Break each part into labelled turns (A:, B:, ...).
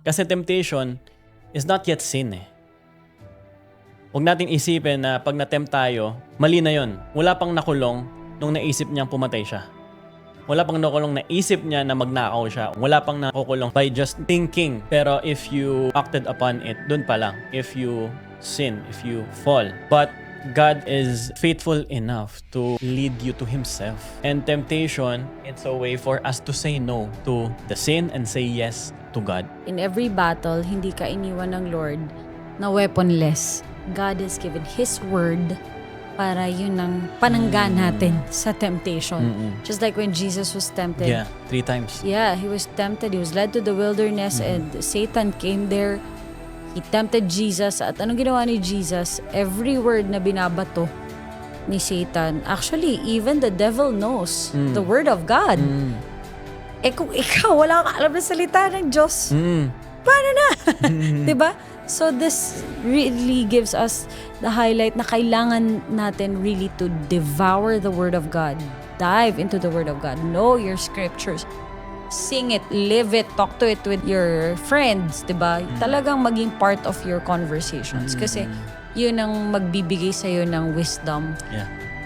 A: Kasi temptation is not yet sin eh. Huwag natin isipin na pag na-tempt tayo, mali na yon. Wala pang nakulong nung naisip niyang pumatay siya. Wala pang nakulong naisip niya na magnakaw siya. Wala pang nakukulong by just thinking. Pero if you acted upon it, dun pa lang. If you sin, if you fall. But God is faithful enough to lead you to Himself. And temptation, it's a way for us to say no to the sin and say yes to God.
B: In every battle, hindi ka iniwan ng Lord na weaponless. God has given His word para yun ang pananggan natin sa temptation. Just like when Jesus was tempted.
A: Yeah, 3 times.
B: Yeah, He was tempted. He was led to the wilderness and Satan came there. He tempted Jesus. At anong ginawa ni Jesus? Every word na binabato ni Satan, actually, even the devil knows the word of God. Eh kung ikaw, wala kang alam na salita ng Diyos, paano na? Diba? So this really gives us the highlight na kailangan natin really to devour the Word of God. Dive into the Word of God. Know your scriptures. Sing it, live it, talk to it with your friends, diba? Talagang maging part of your conversations. Kasi yun ang magbibigay sa'yo ng wisdom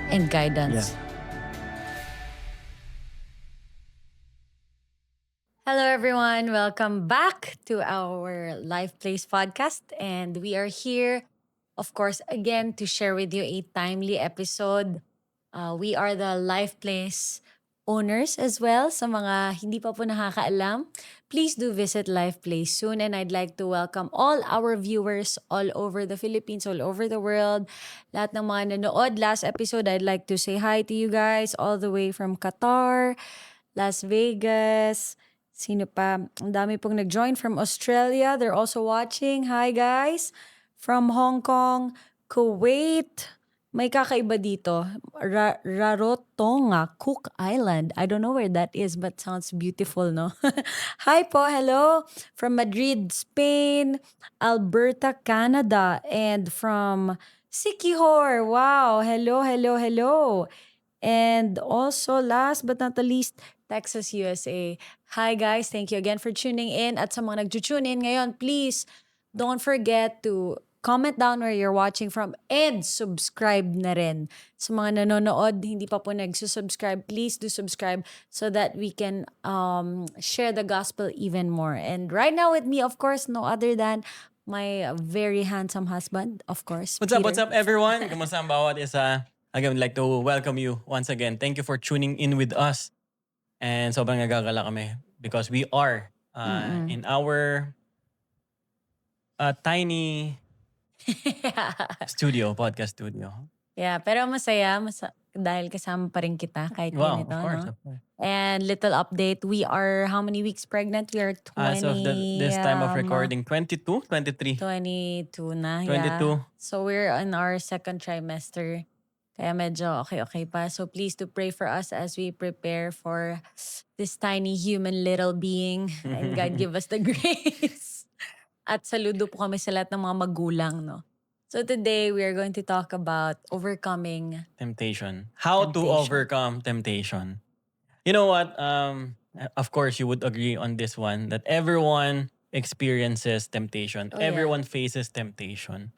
B: and guidance. Hello everyone, welcome back to our Life Place podcast, and we are here, of course, again to share with you a timely episode. We are the Life Place owners as well. Sa mga hindi pa po nakakaalam, please do visit Life Place soon, and I'd like to welcome all our viewers all over the Philippines, all over the world. Lahat ng mga nanood last episode, I'd like to say hi to you guys all the way from Qatar, Las Vegas. Sino pa? Ang dami pong nag-join from Australia. They're also watching. Hi guys! From Hong Kong, Kuwait. May kakaiba dito. Rarotonga, Cook Island. I don't know where that is but sounds beautiful, no? Hi po, hello! From Madrid, Spain. Alberta, Canada. And from Sikihor. Wow! Hello, hello, hello! And also, last but not the least, Texas, USA. Hi guys, thank you again for tuning in. At sa mga nag-tune in ngayon, please don't forget to comment down where you're watching from and subscribe na rin. Sa mga nanonood, hindi pa po nagsusubscribe, please do subscribe so that we can share the gospel even more. And right now with me, of course, no other than my very handsome husband, of course,
A: What's
B: Peter.
A: up everyone? Kumusta ang bawat isa? Again, I'd like to welcome you once again. Thank you for tuning in with us. And sobrang nagagala kami because we are in our tiny studio, podcast studio.
B: Yeah, pero masaya dahil kasama pa rin kita kahit
A: Wow,
B: ganito,
A: of course.
B: no? And little update, we are how many weeks pregnant? We are 20...
A: As of this time of recording, 22, 23.
B: 22 na,
A: 22.
B: yeah. So we're in our second trimester. Kaya medyo okay pa. So please do pray for us as we prepare for this tiny human little being. And God give us the grace. At saludo po kami sa lahat ng mga magulang, no? So today, we are going to talk about overcoming
A: Temptation. How to overcome temptation. You know what? Of course, you would agree on this one that everyone experiences temptation. Everyone faces temptation.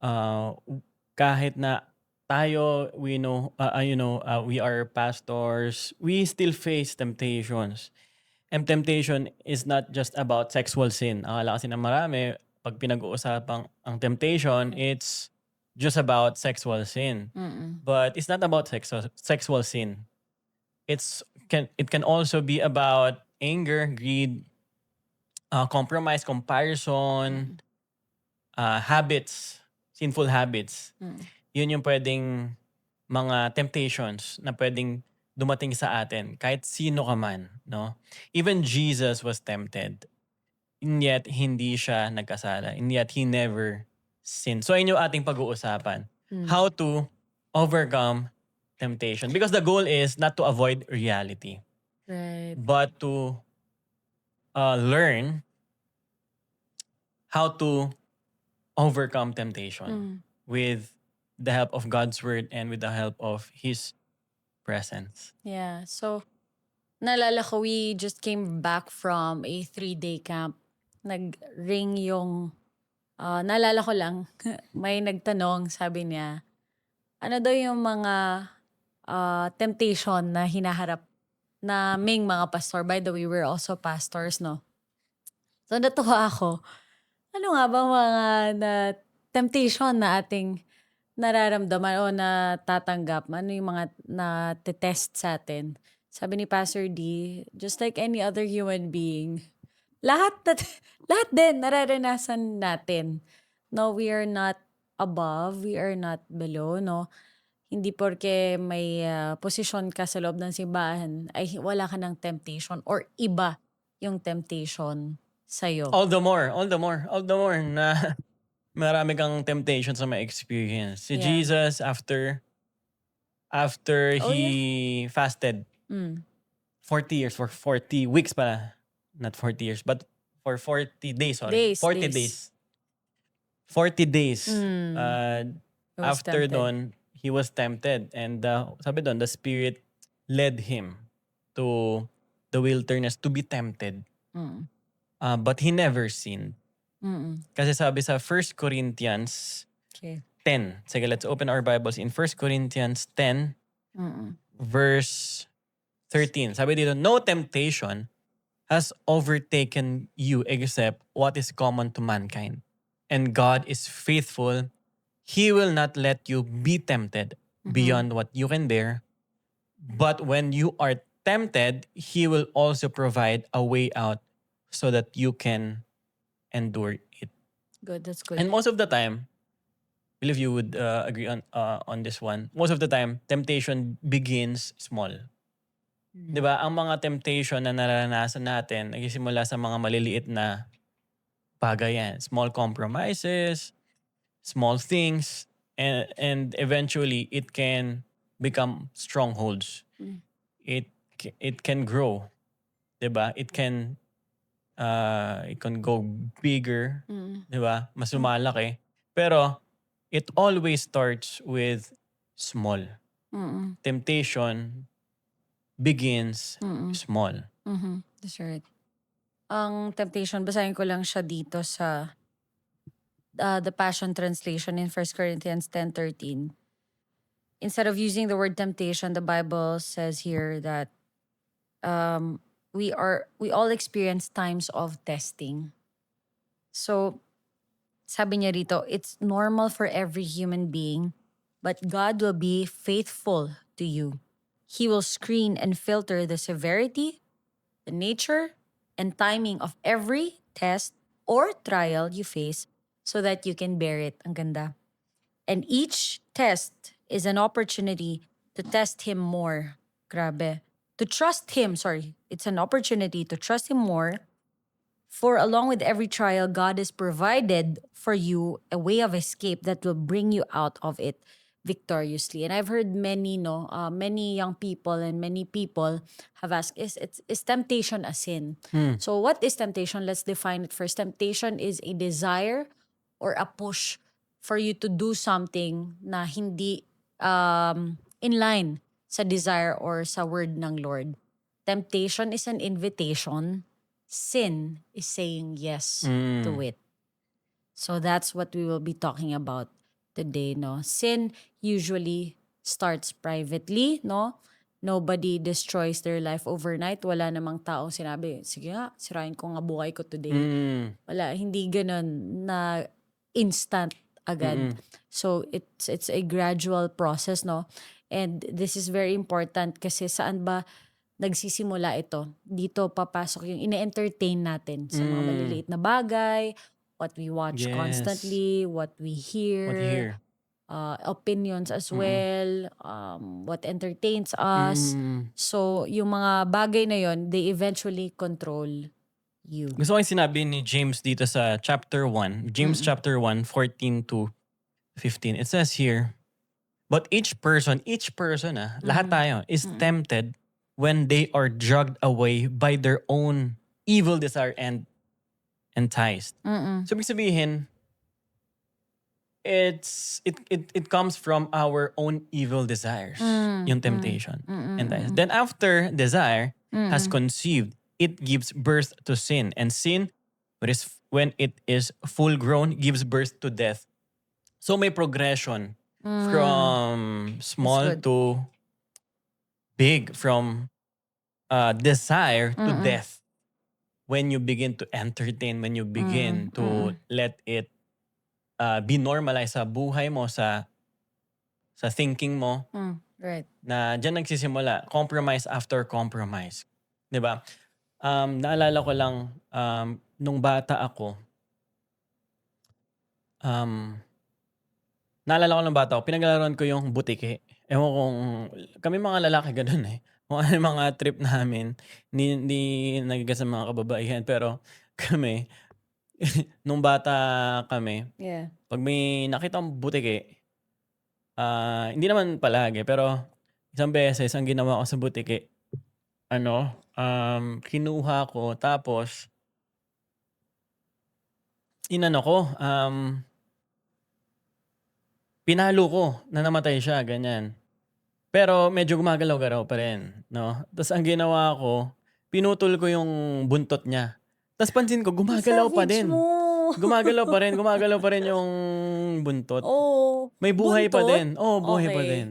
A: Kahit na tayo, we know, we are pastors, we still face temptations. And temptation is not just about sexual sin. Akala kasi ng marami, pag pinag-uusapang ang temptation, it's just about sexual sin. But it's not about sexual sin. It can also be about anger, greed, compromise, comparison, habits, sinful habits. Yun yung pwedeng mga temptations na pwedeng dumating sa atin kahit sino ka man, no? Even Jesus was tempted. And yet hindi siya nagkasala. And yet he never sinned. So yun yung ating pag-uusapan. How to overcome temptation. Because the goal is not to avoid reality.
B: Right.
A: But to learn how to overcome temptation with the help of God's word and with the help of His presence.
B: Yeah. So, naalala ko, we just came back from a 3-day camp nag-ring yung, naalala ko lang, may nagtanong, sabi niya, ano daw yung mga temptation na hinaharap naming mga pastor. By the way, we're also pastors, no? So natuwa ako. Ano nga ba mga temptation na ating nararamdaman o natatanggap? Ano yung mga na-test sa atin? Sabi ni Pastor D, just like any other human being, lahat, lahat din nararanasan natin. No, we are not above, we are not below, no? Hindi porke may posisyon ka sa loob ng simbahan ay wala ka ng temptation or iba yung temptation sa'yo.
A: All the more na marami kang temptation sa may experience. Si
B: Yeah.
A: Jesus, after
B: Oh,
A: he fasted
B: Mm.
A: 40 years, for 40 weeks pala. Not 40 years, but for 40 days, sorry.
B: Days,
A: 40
B: days.
A: days. 40 days.
B: He was
A: After
B: tempted.
A: doon, he was tempted. And sabi doon, the Spirit led him to the wilderness to be tempted.
B: Mm.
A: But he never sinned.
B: Mm.
A: Kasi sabi sa 1 Corinthians
B: Okay.
A: 10. Sige, let's open our Bibles in 1 Corinthians 10,
B: Mm.
A: verse 13. Sabi dito, no temptation has overtaken you except what is common to mankind. And God is faithful. He will not let you be tempted beyond what you can bear. But when you are tempted, He will also provide a way out so that you can endure it.
B: Good, that's good.
A: And most of the time, I believe you would agree on this one. Most of the time, temptation begins small. Di ba? Ang mga temptation na naranasan natin, nagsisimula sa mga maliliit na bagay yan. Small compromises, small things, and eventually, it can become strongholds. It can grow. Di ba? It can go bigger. Di ba? Mas lumalaki. Pero, it always starts with small. Temptation begins small.
B: That's right. Ang temptation, basahin ko lang siya dito sa the Passion Translation in 1 Corinthians 10:13. Instead of using the word temptation, the Bible says here that we all experience times of testing. So, sabi niya rito, it's normal for every human being, but God will be faithful to you. He will screen and filter the severity, the nature, and timing of every test or trial you face so that you can bear it. Ang ganda. And each test is an opportunity to test Him more. Grabe. To trust Him, it's an opportunity to trust Him more. For along with every trial, God has provided for you a way of escape that will bring you out of it victoriously. And I've heard many young people and many people have asked, is temptation a sin? So what is temptation? Let's define it first. Temptation is a desire or a push for you to do something na hindi in line sa desire or sa word ng Lord. Temptation is an invitation. Sin is saying yes to it. So that's what we will be talking about today, no? Sin usually starts privately, no? Nobody destroys their life overnight. Wala namang taong sinabi, sige nga, sirain ko nga buhay ko today. Wala, hindi ganun na instant agad. So it's a gradual process, no? And this is very important kasi saan ba nagsisimula ito? Dito papasok yung ine-entertain natin sa mga maliliit na bagay, what we watch constantly, what we hear, opinions as well, what entertains us. So, yung mga bagay na yon, they eventually control you.
A: Gusto ko yung sinabi ni James dito sa chapter 1. James chapter 1, 14 to 15. It says here, but each person, lahat tayo, is tempted when they are dragged away by their own evil desire and enticed. So, ibig sabihin, it comes from our own evil desires, yung temptation. Enticed. Then after desire has conceived, it gives birth to sin. And sin, when it is full grown, gives birth to death. So may progression from
B: That's
A: small
B: good.
A: to big, from desire to death. When you begin to entertain, when you begin to let it be normalized sa buhay mo, sa thinking mo,
B: Right.
A: na dyan nagsisimula, compromise after compromise. 'Di ba? Naalala ko lang, nung bata ako, pinaglalaroan ko yung butike. Ewan kung, kami mga lalaki ganun eh. Kung ano yung mga trip namin, hindi nagiging sa mga kababaihan. Pero kami, nung bata kami,
B: Yeah.
A: pag may nakitang butike, hindi naman palagi, pero isang beses, ang ginawa ko sa butike, kinuha ko, tapos, inano ko, pinalo ko na namatay siya, ganyan. Pero medyo gumagalaw-galaw pa rin, no? Tapos ang ginawa ko, pinutol ko yung buntot niya. Tapos pansin ko, gumagalaw pa
B: Savage
A: din.
B: mo.
A: Gumagalaw pa rin yung buntot.
B: Oh,
A: May buhay pa
B: buntot?
A: din. Oo, buhay pa
B: Okay.
A: din.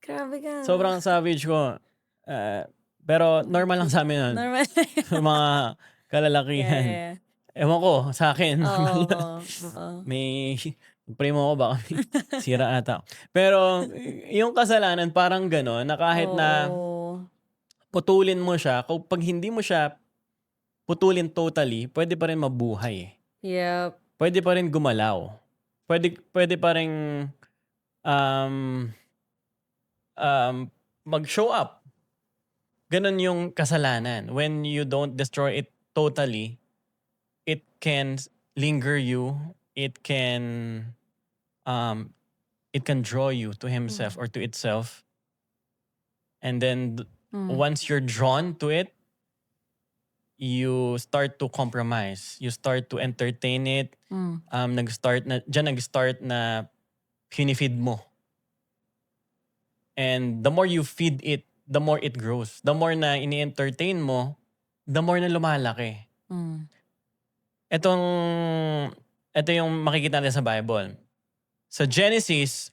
B: Grabe ka.
A: Sobrang savage ko. Pero normal lang sa amin yun.
B: Normal.
A: Sa mga kalalakihan.
B: Yeah.
A: Ewan ko, sa akin, normal
B: Oo.
A: lang. May primo ko baka may sira ata. Pero yung kasalanan parang gano'n, na kahit na
B: Oo.
A: putulin mo siya, pag hindi mo siya putulin totally, pwede pa rin mabuhay.
B: Yep.
A: Pwede pa rin gumalaw. Pwede pa rin mag-show up. Ganun yung kasalanan. When you don't destroy it totally, it can linger you. It can draw you to himself or to itself. And then once you're drawn to it, you start to compromise. You start to entertain it. Nag-start na finifeed mo. And the more you feed it, the more it grows. The more na ini-entertain mo, the more na lumalaki. Ito yung makikita natin sa Bible. Sa Genesis,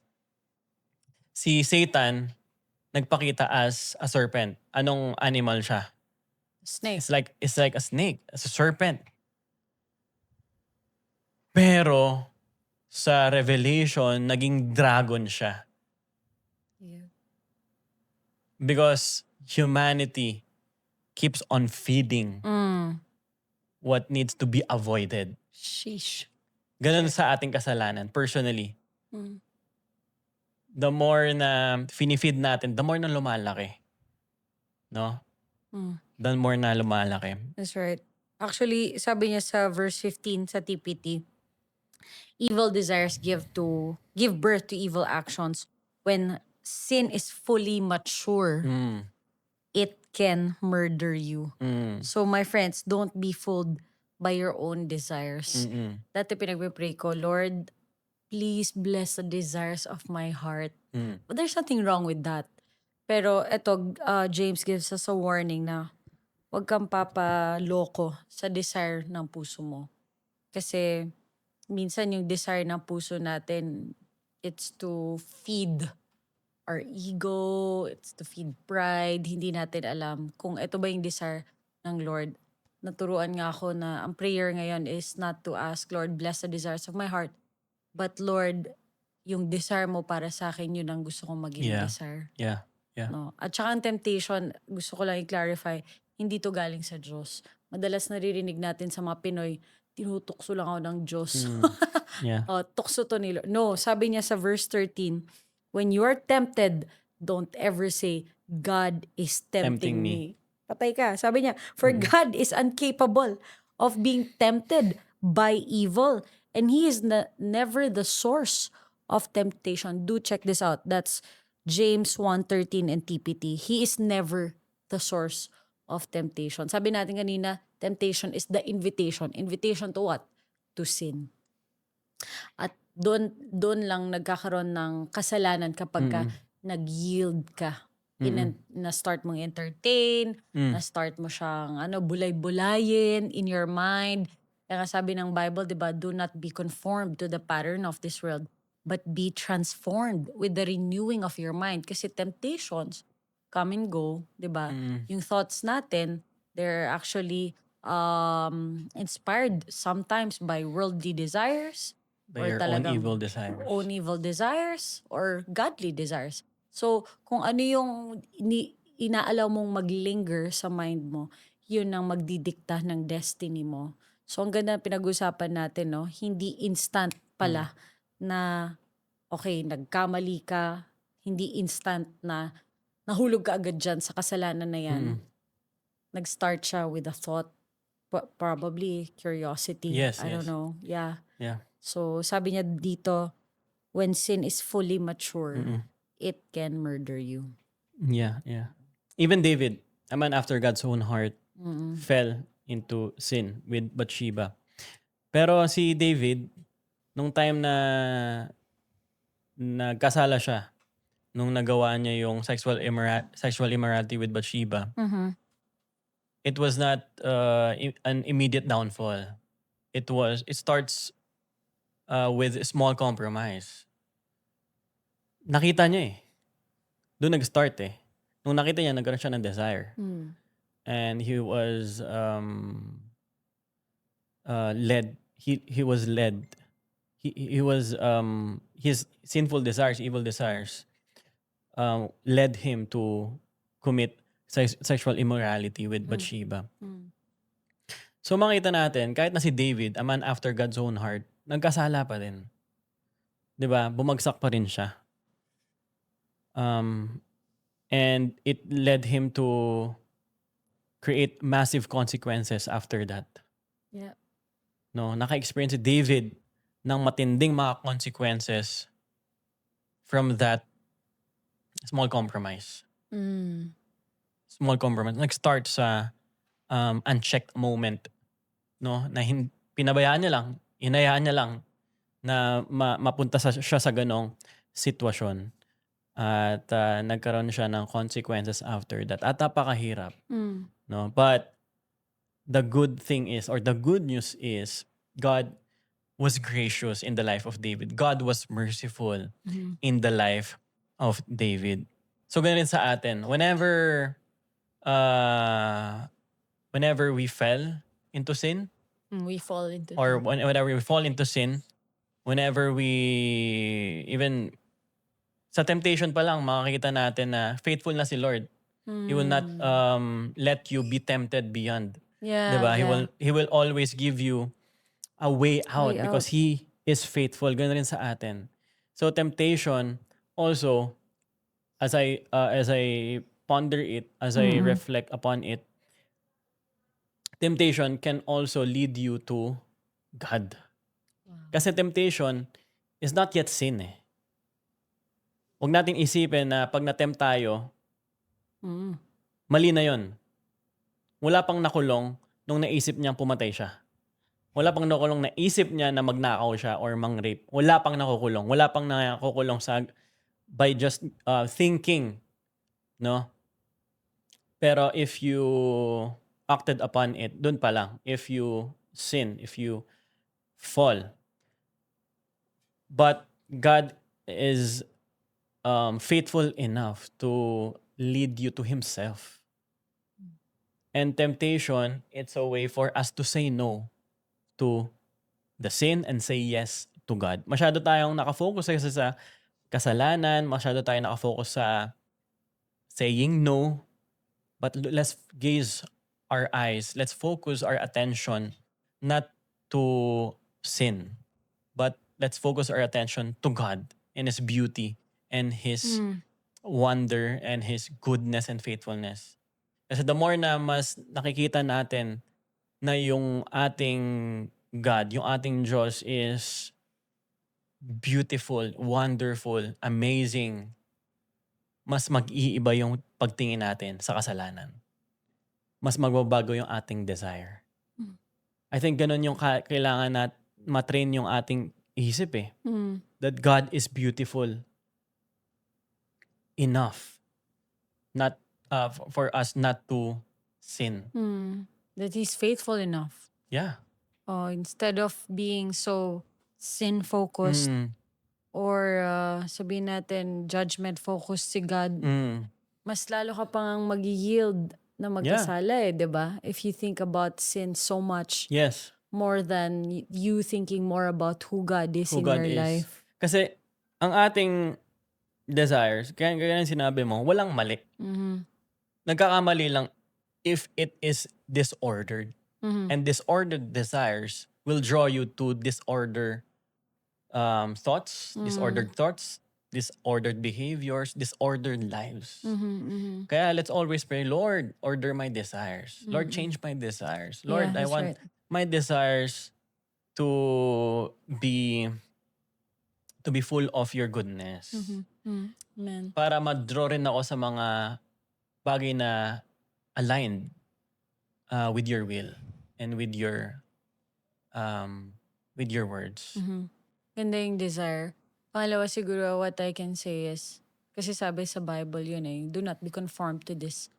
A: si Satan nagpakita as a serpent. Anong animal siya?
B: Snake.
A: It's like a snake, as a serpent. Pero sa Revelation, naging dragon siya.
B: Yeah.
A: Because humanity keeps on feeding what needs to be avoided.
B: Sheesh.
A: Ganun sa ating kasalanan, personally. The more na finifeed natin, the more na lumalaki. No? The more na lumalaki.
B: That's right. Actually, sabi niya sa verse 15 sa TPT, evil desires give birth to evil actions. When sin is fully mature, it can murder you. So my friends, don't be fooled by your own desires. Dati pinagpipray ko, Lord, please bless the desires of my heart. But there's nothing wrong with that. Pero eto, James gives us a warning na huwag kang papaloko sa desire ng puso mo. Kasi minsan yung desire ng puso natin, it's to feed our ego, it's to feed pride. Hindi natin alam kung ito ba yung desire ng Lord. Naturuan nga ako na ang prayer ngayon is not to ask, Lord, bless the desires of my heart. But Lord, yung desire mo para sa akin, yun ang gusto kong maging desire.
A: Yeah.
B: No? At saka ang temptation, gusto ko lang i-clarify, hindi to galing sa Diyos. Madalas naririnig natin sa mga Pinoy, tinutukso lang ako ng Diyos.
A: Yeah.
B: Tukso to ni Lord. No, sabi niya sa verse 13, when you are tempted, don't ever say, God is tempting me. Patay ka. Sabi niya, for God is incapable of being tempted by evil. And He is never the source of temptation. Do check this out. That's James 1:13 and TPT. He is never the source of temptation. Sabi natin kanina, temptation is the invitation. Invitation to what? To sin. At doon lang nagkakaroon ng kasalanan kapag ka nag-yield ka na-start mong entertain,
A: Mm.
B: na-start mo siyang bulay-bulayin in your mind. Kaya nga sabi ng Bible, di ba, do not be conformed to the pattern of this world, but be transformed with the renewing of your mind. Kasi temptations come and go, di ba?
A: Mm.
B: Yung thoughts natin, they're actually inspired sometimes by worldly desires,
A: By
B: or
A: your own
B: talagang
A: evil desires.
B: own evil desires, or godly desires. So, kung ano yung inaalaw mong maglinger sa mind mo, yun ang magdidikta ng destiny mo. So, ang ganda pinag-usapan natin, no? Hindi instant pala na, okay, nagkamali ka, hindi instant na nahulog ka agad dyan sa kasalanan na yan. Nag-start siya with a thought, probably curiosity.
A: Yes,
B: I don't
A: yes.
B: know. Yeah.
A: Yeah.
B: So, sabi niya dito, when sin is fully mature, it can murder you.
A: Yeah, yeah. Even David, a man after God's own heart, fell into sin with Bathsheba. Pero si David, nung time na nagkasala siya, nung nagawa niya yung sexual immorality with Bathsheba, it was not an immediate downfall. It starts with a small compromise. Nakita niya doon nag-start Nung nakita niya, nagkaroon siya ng desire. And he was led. He was led. He was his sinful desires, evil desires, led him to commit sexual immorality with Bathsheba. So makita natin, kahit na si David, a man after God's own heart, nagkasala pa rin. 'Di ba? Bumagsak pa rin siya. And it led him to create massive consequences after that.
B: Yeah.
A: No, naka-experience si David ng matinding mga consequences from that small compromise. Small compromise. Nag-start sa unchecked moment, no, na pinabayaan niya lang, hinayaan niya lang na mapunta siya sa ganong sitwasyon. At nagkaroon siya ng consequences after that. At napakahirap. No? But the good thing is, or the good news is, God was gracious in the life of David. God was merciful in the life of David. So ganun rin sa atin. Whenever we fell into sin,
B: We fall into
A: or whenever we fall into sin, whenever we even sa temptation pa lang, makikita natin na faithful na si Lord. He will not let you be tempted beyond.
B: Yeah,
A: Diba?
B: yeah.
A: He will always give you a way out
B: Way
A: because He is faithful. Ganun rin sa atin. So temptation also, as I ponder it, as I reflect upon it, temptation can also lead you to God. Kasi temptation is not yet sin Huwag natin isipin na pag na-tempt tayo, mali na yon. Wala pang nakulong nung naisip niyang pumatay siya. Wala pang nakulong naisip niya na magnakaw siya or mang-rape. Wala pang nakukulong. Wala pang nakukulong by just thinking. No? Pero if you acted upon it, dun pa lang. If you sin, if you fall. But God is faithful enough to lead you to Himself. And temptation, it's a way for us to say no to the sin and say yes to God. Masyado tayong nakafocus sa kasalanan, masyado tayong nakafocus sa saying no, but let's gaze our eyes, let's focus our attention not to sin, but let's focus our attention to God and His beauty and His wonder and His goodness and faithfulness. Kasi the more na mas nakikita natin na yung ating God, yung ating Diyos is beautiful, wonderful, amazing, mas mag-iiba yung pagtingin natin sa kasalanan. Mas magbabago yung ating desire. I think ganun yung kailangan na matrain yung ating isip That God is beautiful enough not for us not to sin.
B: That He's faithful enough.
A: Yeah.
B: Instead of being so sin-focused
A: Mm.
B: or sabihin natin judgment-focused si God, mas lalo ka pang mag-yield na
A: Yeah.
B: magkasala eh, 'di ba? If you think about sin so much
A: Yes.
B: more than you thinking more about who God is
A: Who
B: in
A: God
B: your
A: is.
B: life.
A: Kasi ang ating desires, kaya ng sinabi mo, walang mali. Nagkakamali lang if it is disordered. And disordered desires will draw you to disordered thoughts, disordered behaviors, disordered lives. Kaya let's always pray, Lord, order my desires. Lord, change my desires. Lord,
B: Yeah,
A: I
B: that's
A: want
B: right.
A: my desires to be full of your goodness.
B: Amen.
A: Para ma-draw rin ako sa mga bagay na aligned with your will and with your words.
B: Ganda yung desire. Pangalawa siguro, what I can say is, kasi sabi sa Bible yun eh, do not be conformed to this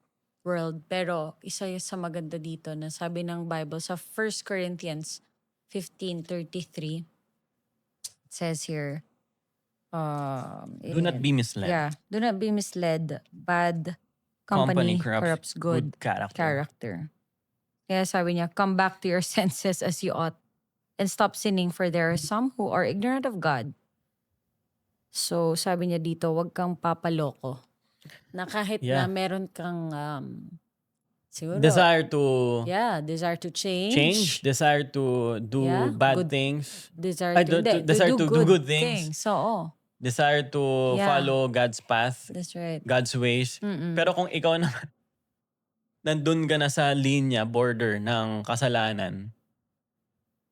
B: world. Pero isa yung sa maganda dito na sabi ng Bible sa 1 Corinthians 15:33, it says here,
A: Do not be misled.
B: yeah, do not be misled. Bad company corrupts good character. Kaya sabi niya, come back to your senses as you ought and stop sinning, for there are some who are ignorant of God. So sabi niya dito, wag kang papaloko. Na kahit
A: Yeah.
B: na meron kang siguro,
A: Desire to
B: desire to change.
A: desire to do
B: Yeah,
A: bad
B: good-
A: things,
B: Desire
A: Ay,
B: to,
A: to- desire to do good things.
B: Oo,
A: desire to
B: Yeah.
A: follow God's path,
B: that's right.
A: God's ways. Pero kung ikaw naman, nandun ka na sa linya, border ng kasalanan,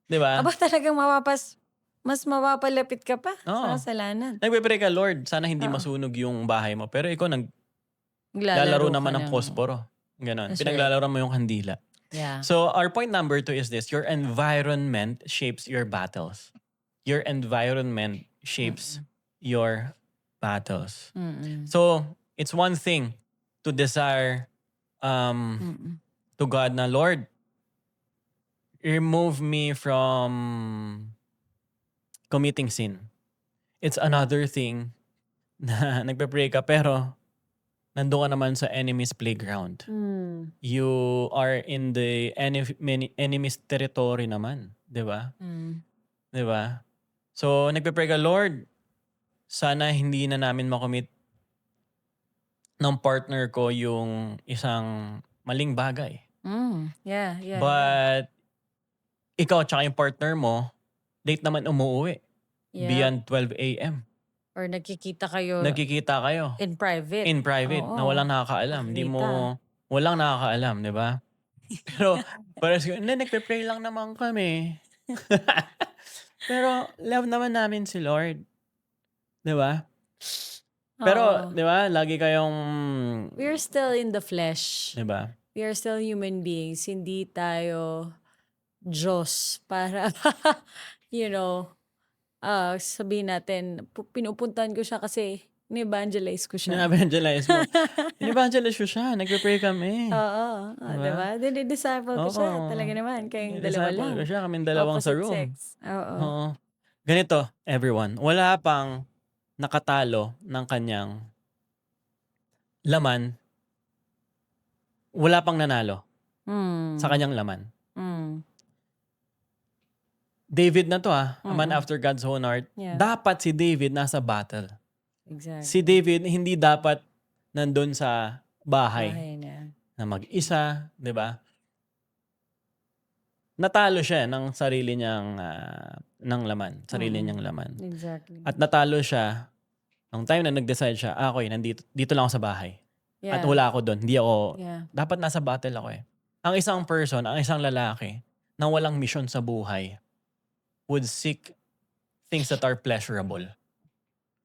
A: di ba?
B: Aba talagang mas mapapalapit ka pa sa
A: Oo.
B: kasalanan.
A: Nagpe-pray ka, Lord, sana hindi
B: Oo.
A: masunog yung bahay mo. Pero ikaw
B: Naglalaro
A: naglalaro
B: ka
A: naman ng
B: ng-
A: posporo. Ganon.
B: That's
A: Pinaglalaro mo yung kandila.
B: Yeah.
A: So our point number 2 is this: your environment shapes your battles. Your environment shapes your battles. So it's one thing to desire to God na, Lord, remove me from committing sin. It's another thing na nagpe-pray ka pero nandun ka naman sa enemy's playground. You are in the enemy's territory naman. Di ba? Di ba? So, nagpe-pray ka, Lord, sana hindi na namin makomit ng partner ko yung isang maling bagay.
B: Yeah.
A: But, ikaw tsaka yung partner mo, late naman umuwi.
B: Yeah.
A: Beyond 12 a.m.
B: Or nagkikita kayo
A: Nagkikita kayo.
B: in private.
A: In private, na
B: Oo.
A: walang nakakaalam.
B: Nakikita.
A: Walang nakakaalam, di ba? Pero, parang nagpe-pray lang naman kami. Pero, love naman namin si Lord. Di ba? Pero,
B: Oo.
A: di ba, lagi kayong,
B: We're still in the flesh.
A: di ba?
B: We are still human beings. Hindi tayo Diyos para, sabihin natin, pinupuntahan ko siya kasi in-evangelize ko siya.
A: In-evangelize mo. In-evangelize ko siya. Nagpe-pray kami.
B: Oo.
A: Diba?
B: Diba? Dinidisciple ko siya.
A: Oo.
B: Talaga naman. Kayong dalawa
A: Disciple
B: lang.
A: ko siya. Kaming dalawang sa
B: Opposite
A: room.
B: sex. Oo.
A: Oo. Ganito, everyone. Wala pang nakatalo ng kanyang laman. Wala pang nanalo sa kanyang laman. David na to a man after God's own heart.
B: Yeah.
A: Dapat si David nasa battle.
B: Exactly.
A: Si David hindi dapat nandun sa bahay
B: Bahay na.
A: na mag-isa, di ba? Natalo siya ng sarili niyang ng laman, niyang laman.
B: Exactly.
A: At natalo siya nung time na nag-decide siya, okay, dito lang ako sa bahay.
B: Yeah.
A: At wala ako doon. Hindi ako,
B: Yeah.
A: dapat nasa battle ako eh. Ang isang person, ang isang lalaki na walang mission sa buhay would seek things that are pleasurable.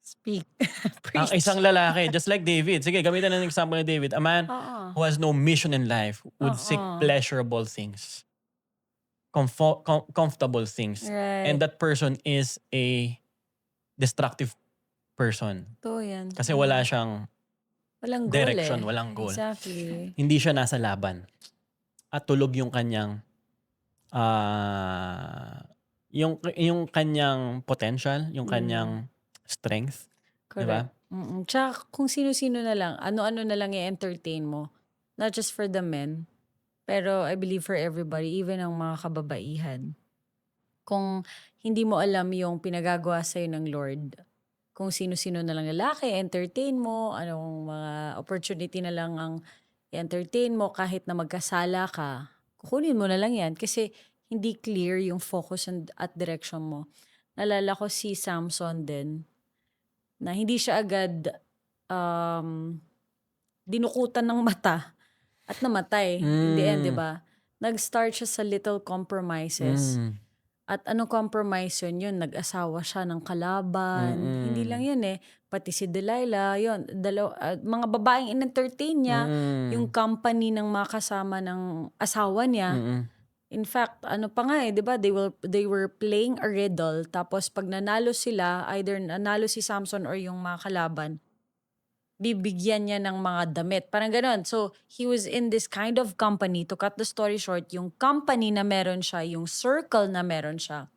B: Speak.
A: Ang
B: Preach.
A: isang lalaki, just like David. Sige, gamitan na ng example ni David. A man
B: Oo.
A: who has no mission in life would seek pleasurable things. Comfortable things.
B: Right.
A: And that person is a destructive person.
B: Ito yan.
A: Kasi wala siyang
B: Walang goal
A: direction,
B: eh.
A: walang goal.
B: Exactly.
A: Hindi siya nasa laban. At tulog yung kanyang ah, yung kanyang potential, yung kanyang strength, 'di ba?
B: Correct. Tsaka kung sino-sino na lang, ano-ano na lang i-entertain mo. Not just for the men, pero I believe for everybody, even ang mga kababaihan. Kung hindi mo alam yung pinagagawa sa'yo ng Lord, kung sino-sino na lang lalaki, entertain mo, anong mga opportunity na lang ang entertain mo kahit na magkasala ka, kukunin mo na lang yan kasi hindi clear yung focus at direction mo. Nalala ko si Samson din, na hindi siya agad um, dinukutan ng mata at namatay. In the end, di
A: Mm.
B: ba? Nag-start siya sa little compromises.
A: Mm.
B: At anong compromise yun? Nag-asawa siya ng kalaban. Hindi lang yun eh. Pati si Delilah, yun. Mga babaeng in-entertain niya. Yung company ng mga kasama ng asawa niya. In fact, ano pa nga eh, di ba? They were playing a riddle. Tapos pag nanalo sila, either nanalo si Samson or yung mga kalaban, bibigyan niya ng mga damit. Parang ganon. So, he was in this kind of company. To cut the story short, yung company na meron siya, yung circle na meron siya,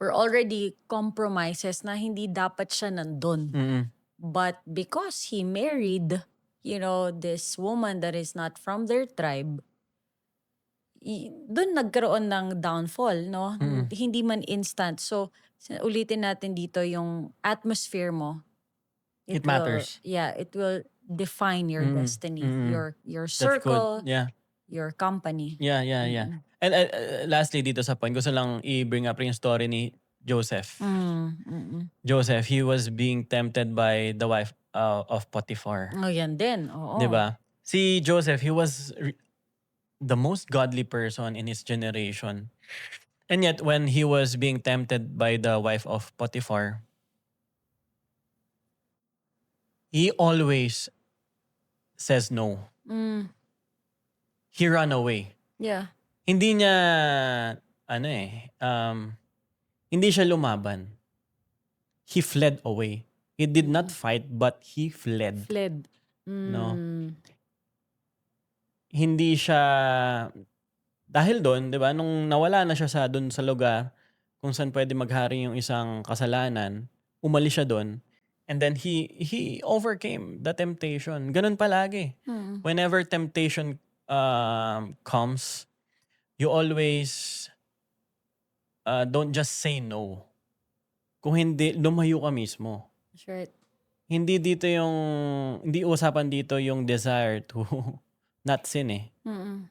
B: were already compromises na hindi dapat siya nandun. But because he married, this woman that is not from their tribe, dun nagkaroon ng downfall, no? Hindi man instant. So, ulitin natin dito yung atmosphere mo.
A: It matters.
B: It will define your destiny, your
A: That's
B: circle,
A: good. Yeah.
B: your company.
A: Yeah. And lastly dito sa point, gusto lang i-bring up yung story ni Joseph. Joseph, he was being tempted by the wife of Potiphar.
B: Oh, yan din. Oo.
A: 'Di ba? Si Joseph, he was the most godly person in his generation. And yet when he was being tempted by the wife of Potiphar, he always says no. He ran away.
B: Yeah.
A: Hindi niya hindi siya lumaban. He fled away. He did not fight but he fled.
B: Fled.
A: No. Hindi siya dahil doon, 'di ba, nung nawala na siya doon sa lugar kung saan pwede maghari yung isang kasalanan, umalis siya doon. And then he overcame the temptation. Ganun palagi. Whenever temptation comes, you always don't just say no. Kung hindi, lumayo ka mismo.
B: That's right.
A: Hindi usapan dito yung desire to not sin eh.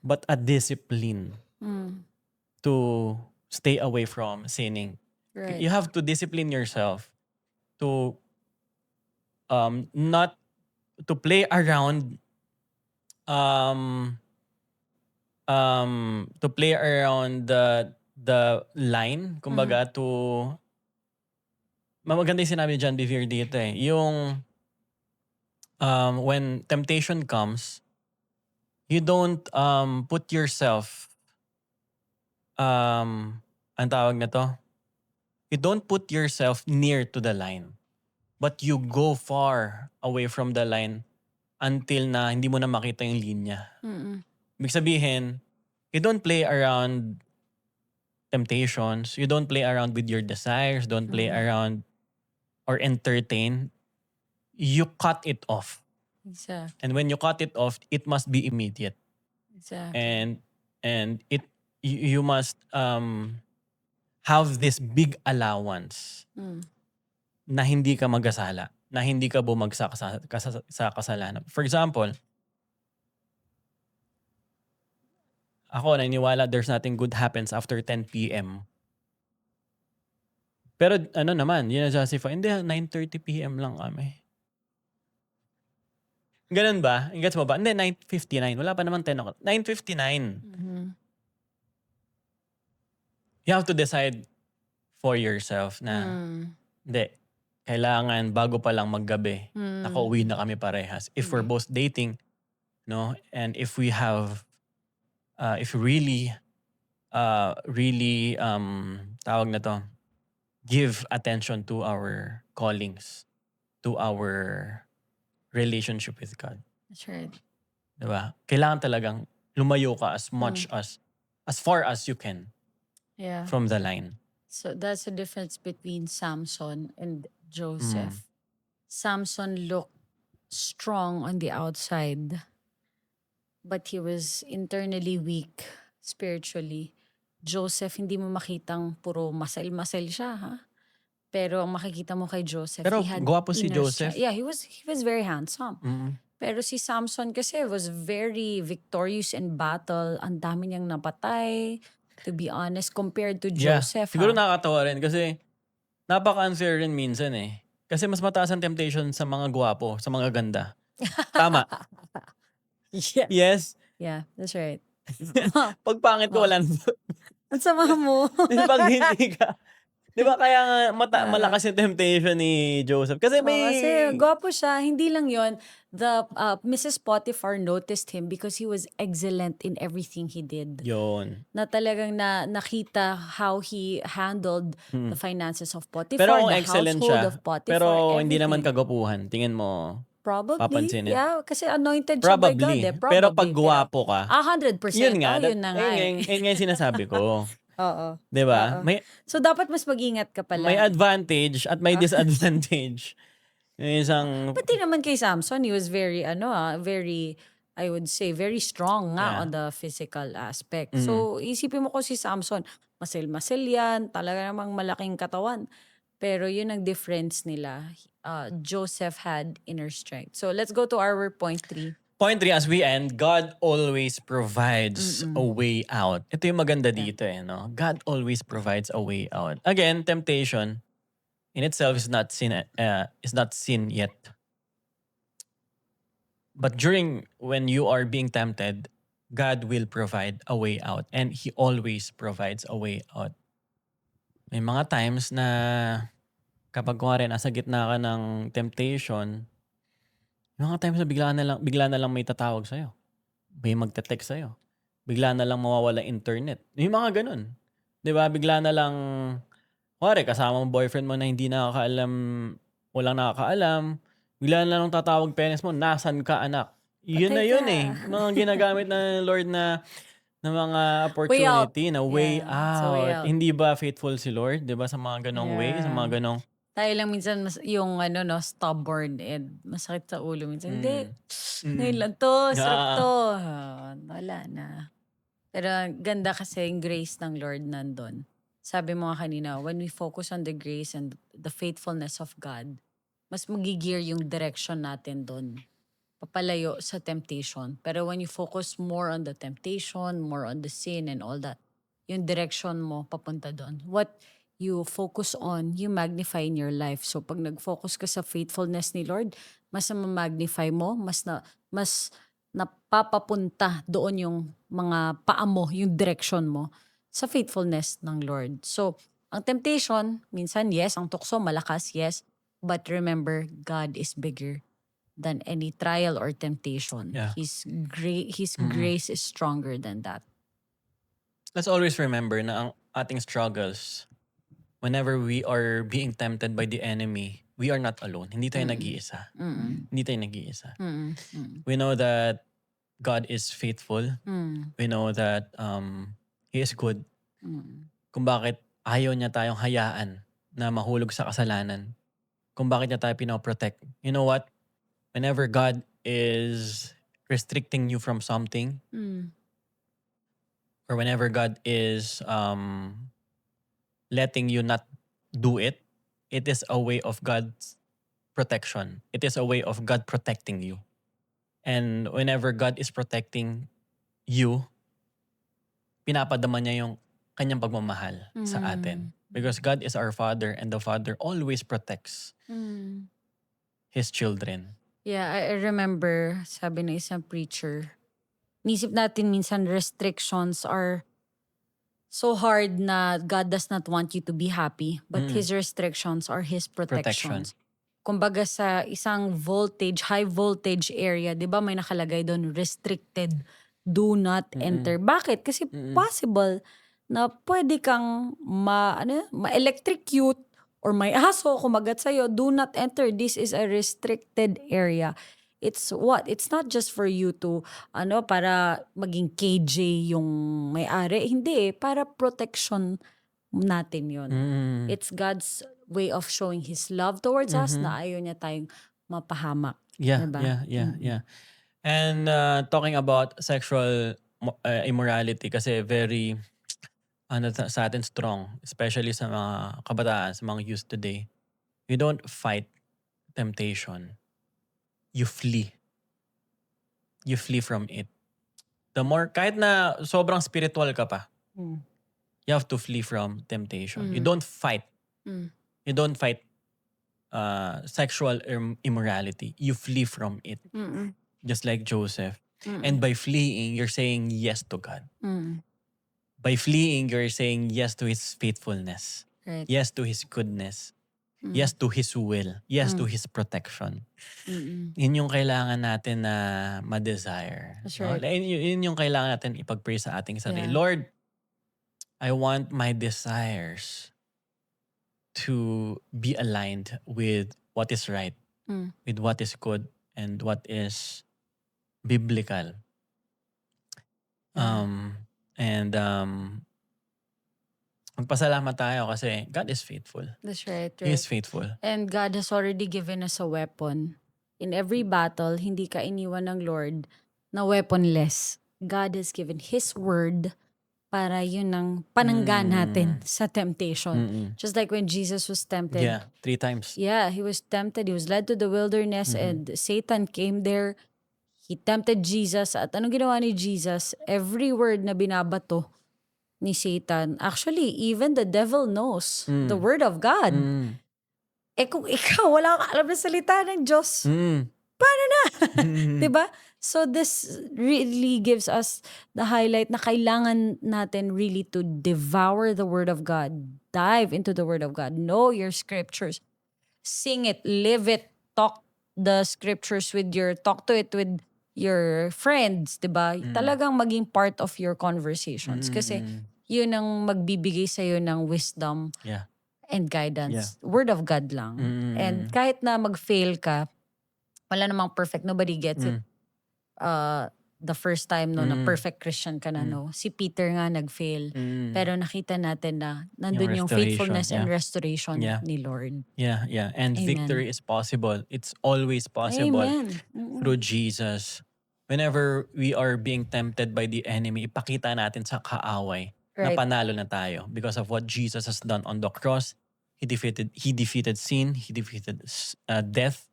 A: But a discipline to stay away from sinning.
B: Right.
A: You have to discipline yourself to not to play around the line, kumbaga, to maganda yung sinabi ni John Bevere dito eh. Yung when temptation comes, you don't put yourself ang tawag na to? You don't put yourself near to the line. But you go far away from the line until na hindi mo na makita yung linya. Ibig sabihin, you don't play around temptations. You don't play around with your desires. Don't play around or entertain. You cut it off.
B: Exactly.
A: And when you cut it off, it must be immediate.
B: Exactly.
A: And you must have this big allowance na hindi ka magkasala, na hindi ka bumagsak sa kasalanan. For example, ako naniniwala there's nothing good happens after 10 p.m. Pero naman, yun na-justify, hindi, 9:30 p.m. lang kami. Ganun ba? Gets mo ba? Hindi, 9:59. Wala pa naman 10 o'clock. 9:59. You have to decide for yourself na, hindi, kailangan bago pa lang maggabi, nakauwi na kami parehas. If we're both dating, no, and if we have, if really, tawag na to, give attention to our callings, to our relationship with God.
B: That's right.
A: Diba? Kailangan talagang lumayo ka as much as far as you can
B: Yeah.
A: from the line.
B: So that's the difference between Samson and
A: Mm.
B: Joseph. Samson looked strong on the outside, but he was internally weak spiritually. Joseph, hindi mo makitang puro masal-masal siya, ha? Pero ang makikita mo kay Joseph,
A: Pero
B: he had
A: gwapo si
B: inner
A: Joseph.
B: strength. Yeah, he was very handsome.
A: Mm.
B: Pero si Samson kasi was very victorious in battle. Ang dami niyang napatay, to be honest, compared to
A: Yeah.
B: Joseph,
A: Siguro
B: ha?
A: nakakatawa rin kasi napaka-unfair rin minsan eh. Kasi mas mataas ang temptation sa mga gwapo, sa mga ganda. Tama.
B: Yeah.
A: Yes.
B: Yeah, that's right.
A: Pag pangit ko, wala na.
B: Ang sama mo.
A: Pag hindi ka. Di ba kaya nga malakas
B: Oo.
A: yung temptation ni Joseph? Kasi
B: Kasi
A: may...
B: gwapo siya. Hindi lang yon. The Mrs. Potiphar noticed him because he was excellent in everything he did.
A: Yun.
B: Na talagang nakita how he handled the finances of Potiphar,
A: Pero kung
B: the
A: excellent
B: household
A: siya,
B: of Potiphar,
A: pero hindi naman
B: everything.
A: kagapuhan, tingin mo,
B: Probably.
A: papansinin?
B: Yeah, kasi anointed siya by God.
A: Probably.
B: Eh.
A: Pero
B: Probably.
A: pag gwapo ka,
B: 100%.
A: yun nga.
B: Yun na nga eh.
A: Yun nga yung sinasabi ko.
B: Oo.
A: Di ba?
B: Oo. So, dapat mas mag-ingat ka
A: May
B: pala.
A: advantage at may disadvantage. Yung isang...
B: Pati naman kay Samson, he was very, very, I would say, very strong nga
A: Yeah.
B: on the physical aspect. So, isipin mo ko si Samson, masil-masil yan, talaga namang malaking katawan. Pero yun ang difference nila. Joseph had inner strength. So, let's go to our point 3.
A: Point 3, as we end, God always provides a way out. Ito yung maganda dito eh, no? God always provides a way out. Again, temptation in itself is not sin yet. But when you are being tempted, God will provide a way out. And He always provides a way out. May mga times na kapag kunwari nasa gitna ka ng temptation, may mga times na bigla na lang may tatawag sa'yo. May magte-text sa'yo. Bigla na lang mawawala internet. May mga ganun. Di ba? Bigla na lang, kunwari kasama mo boyfriend mo na hindi nakakaalam, walang nakakaalam, bigla na lang tatawag parents mo, nasan ka anak? Yun na
B: Patay
A: yun
B: ka.
A: eh. Mga ginagamit ng Lord na mga opportunity na way
B: Yeah, it's a way
A: out.
B: out.
A: Hindi ba faithful si Lord? Di ba? Sa mga ganong way, sa mga ganong...
B: Tayo lang minsan yung stubborn and masakit sa ulo minsan. Hindi. Ngayon lang to, sarap to. Wala na. Pero ganda kasi yung grace ng Lord nandun. Sabi mo nga kanina, when we focus on the grace and the faithfulness of God, mas magigear yung direction natin doon. Papalayo sa temptation. Pero when you focus more on the temptation, more on the sin and all that, yung direction mo papunta doon. What you focus on, you magnify in your life. So pag nag-focus ka sa faithfulness ni Lord, mas na-magnify mo, mas napapapunta doon yung mga paa mo, yung direction mo sa faithfulness ng Lord. So, ang temptation, minsan yes, ang tukso malakas, yes. But remember, God is bigger than any trial or temptation.
A: Yeah.
B: His grace is stronger than that.
A: Let's always remember na ang ating struggles, whenever we are being tempted by the enemy, we are not alone. Hindi tayo nag-iisa. Hindi tayo nag-iisa. We know that God is faithful. We know that He is good. Kung bakit ayaw niya tayong hayaan na mahulog sa kasalanan. Kung bakit niya tayo pinoprotect. You know what? Whenever God is restricting you from something, or whenever God is letting you not do it, it is a way of God's protection. It is a way of God protecting you. And whenever God is protecting you, pinapadama niya yung kanyang pagmamahal sa atin. Because God is our Father and the Father always protects His children.
B: Yeah, I remember, sabi ng isang preacher, nisip natin minsan restrictions are so hard na God does not want you to be happy, but His restrictions are His protections. Kumbaga sa isang high voltage area, di ba may nakalagay doon, restricted, do not enter. Bakit? Kasi possible na pwede kang ma-electrocute or may aso kumagat sa'yo, do not enter. This is a restricted area. It's what? It's not just for you to, para maging KJ yung may-ari. Hindi eh. Para protection natin yun.
A: Mm.
B: It's God's way of showing His love towards us na ayaw niya tayong mapahamak.
A: Yeah,
B: Diba?
A: yeah. And talking about sexual immorality kasi very sa atin strong, especially sa mga kabataan, sa mga youth today. You don't fight temptation. You flee. You flee from it. The more, kahit na sobrang spiritual ka pa,
B: Mm.
A: you have to flee from temptation. You
B: Mm.
A: don't fight.
B: Mm.
A: You don't fight sexual immorality. You flee from it.
B: Mm-mm.
A: Just like Joseph.
B: Mm-mm.
A: And by fleeing, you're saying yes to God.
B: Mm.
A: By fleeing, you're saying yes to His faithfulness.
B: Right.
A: Yes to His goodness.
B: Mm.
A: Yes to His will. Yes to His protection.
B: Mm-mm.
A: Yun yung kailangan natin na ma-desire.
B: That's
A: No?
B: right.
A: Yun yung kailangan natin ipag-pray sa ating sarili.
B: Yeah.
A: Lord, I want my desires to be aligned with what is right,
B: Mm.
A: with what is good, and what is biblical.
B: Yeah.
A: And magpasalamat tayo kasi God is faithful.
B: That's right.
A: He
B: Right.
A: is faithful.
B: And God has already given us a weapon. In every battle, hindi ka iniwan ng Lord na weaponless. God has given His word para yun ang pananggan natin sa temptation.
A: Mm-mm.
B: Just like when Jesus was tempted.
A: Yeah, 3 times.
B: Yeah, He was tempted. He was led to the wilderness and Satan came there. He tempted Jesus. At anong ginawa ni Jesus? Every word na binabato ni Satan, actually, even the devil knows the word of God.
A: Mm.
B: Eh kung ikaw, wala kang alam na salita ng Diyos,
A: Mm.
B: diba? So this really gives us the highlight na kailangan natin really to devour the Word of God. Dive into the Word of God. Know your scriptures. Sing it, live it, talk the scriptures talk to it with your friends, diba? Talagang maging part of your conversations. Kasi yun ang magbibigay sa'yo ng wisdom
A: Yeah.
B: and guidance. Word of God lang. And kahit na mag-fail ka, wala namang perfect. Nobody gets it. The first time na perfect Christian ka na, no? Si Peter nga nag-fail. Pero nakita natin na nandun yung
A: restoration,
B: faithfulness and
A: yeah.
B: restoration
A: Yeah.
B: ni Lord.
A: Yeah. And
B: Amen.
A: victory is possible. It's always possible
B: Amen.
A: through Jesus. Whenever we are being tempted by the enemy, ipakita natin sa kaaway na
B: Right.
A: panalo na tayo because of what Jesus has done on the cross. He defeated sin. He defeated death.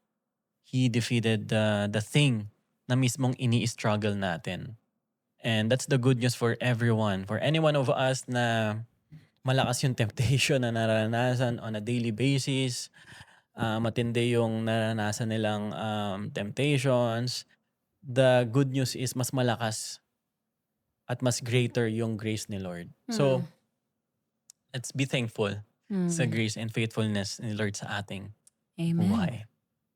A: He defeated the thing na mismong ini-struggle natin. And that's the good news for everyone. For any one of us na malakas yung temptation na naranasan on a daily basis, matindi yung naranasan nilang temptations, the good news is mas malakas at mas greater yung grace ni Lord. So, let's be thankful sa grace and faithfulness ni Lord sa ating
B: Amen.
A: buhay.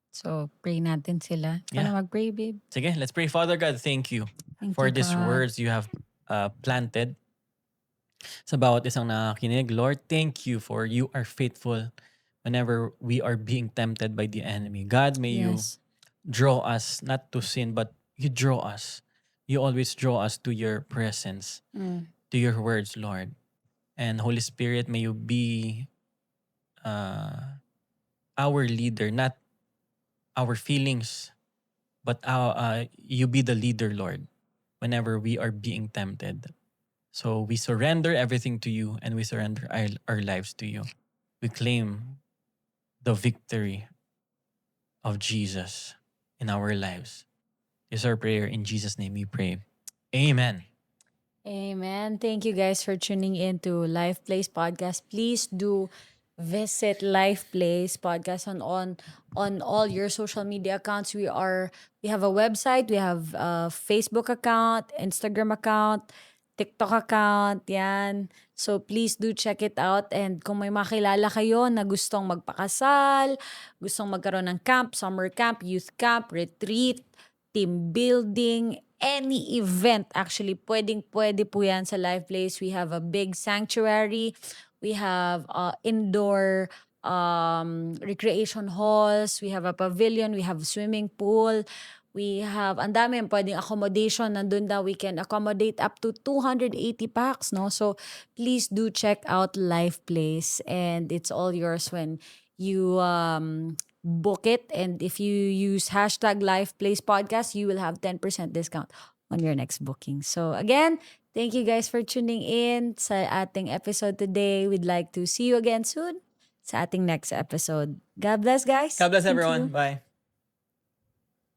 B: So, pray natin sila. Paano mag-pray, babe?
A: Sige, let's pray. Father God, thank you
B: Thank
A: for
B: you,
A: these
B: God.
A: words you have planted sa bawat isang nakakinig. Lord, thank you for you are faithful whenever we are being tempted by the enemy. God, may you
B: Yes.
A: draw us not to sin, but you draw us. You always draw us to your presence, to your words, Lord. And Holy Spirit, may you be our leader, not our feelings, but you be the leader, Lord, whenever we are being tempted. So we surrender everything to you and we surrender our lives to you. We claim the victory of Jesus in our lives. This is our prayer. In Jesus' name we pray. Amen.
B: Amen. Thank you guys for tuning in to Life Place Podcast. Please do visit Life Place Podcast on all your social media accounts. We have a website, we have a Facebook account, Instagram account, TikTok account, yan. So please do check it out. And kung may makilala kayo na gustong magpakasal, gustong magkaroon ng camp, summer camp, youth camp, retreat, team building, any event, actually, pwede po yan sa Life Place. We have a big sanctuary. We have indoor recreation halls. We have a pavilion. We have swimming pool. We have, ang dami pwedeng accommodation. Nandun daw, we can accommodate up to 280 packs, no? So, please do check out Life Place. And it's all yours when you book it. And if you use hashtag Life Place Podcast, you will have 10% discount on your next booking. So, again, thank you guys for tuning in sa ating episode today. We'd like to see you again soon sa ating next episode. God bless, guys.
A: God bless
B: Thank
A: everyone.
B: you.
A: Bye.